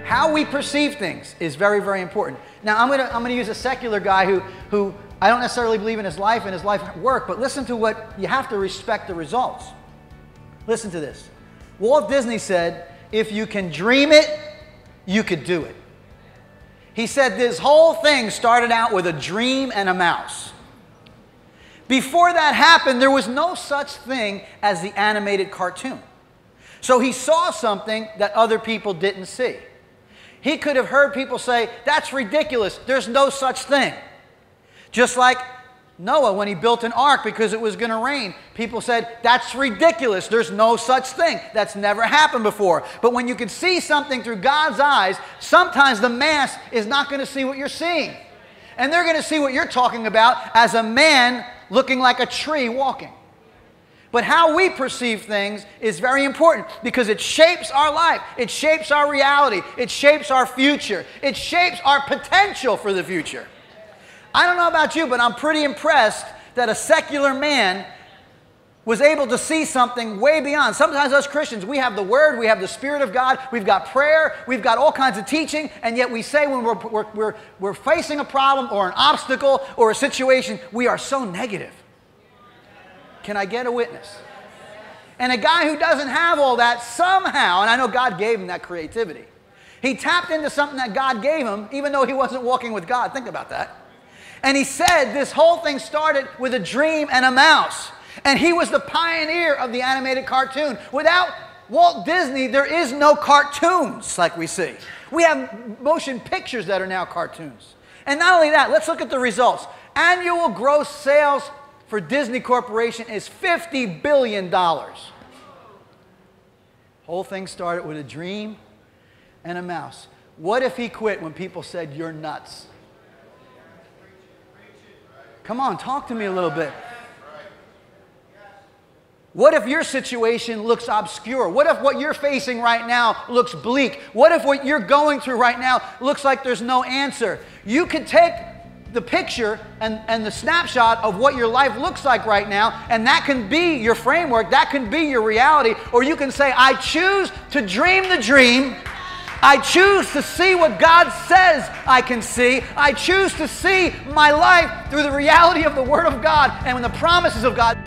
How we perceive things is very, very important. Now, I'm gonna use a secular guy who I don't necessarily believe in his life and his life work, but listen to what, you have to respect the results. Listen to this. Walt Disney said, if you can dream it, you could do it. He said this whole thing started out with a dream and a mouse. Before that happened, there was no such thing as the animated cartoon. So he saw something that other people didn't see. He could have heard people say, that's ridiculous, there's no such thing. Just like Noah, when he built an ark because it was going to rain, people said, that's ridiculous, there's no such thing. That's never happened before. But when you can see something through God's eyes, sometimes the mass is not going to see what you're seeing. And they're going to see what you're talking about as a man looking like a tree walking. But how we perceive things is very important because it shapes our life. It shapes our reality. It shapes our future. It shapes our potential for the future. I don't know about you, but I'm pretty impressed that a secular man was able to see something way beyond. Sometimes us Christians, we have the Word, we have the Spirit of God, we've got prayer, we've got all kinds of teaching, and yet we say when we're facing a problem or an obstacle or a situation, we are so negative. Can I get a witness? And a guy who doesn't have all that somehow, and I know God gave him that creativity, he tapped into something that God gave him, even though he wasn't walking with God. Think about that. And he said this whole thing started with a dream and a mouse. And he was the pioneer of the animated cartoon. Without Walt Disney, there is no cartoons like we see. We have motion pictures that are now cartoons. And not only that, let's look at the results. Annual gross sales for Disney Corporation is $50 billion. Whole thing started with a dream and a mouse. What if he quit when people said, you're nuts? Come on, talk to me a little bit. What if your situation looks obscure? What if what you're facing right now looks bleak? What if what you're going through right now looks like there's no answer? You could take the picture and the snapshot of what your life looks like right now, and that can be your framework, that can be your reality, or you can say, I choose to dream the dream. I choose to see what God says I can see. I choose to see my life through the reality of the Word of God and the promises of God.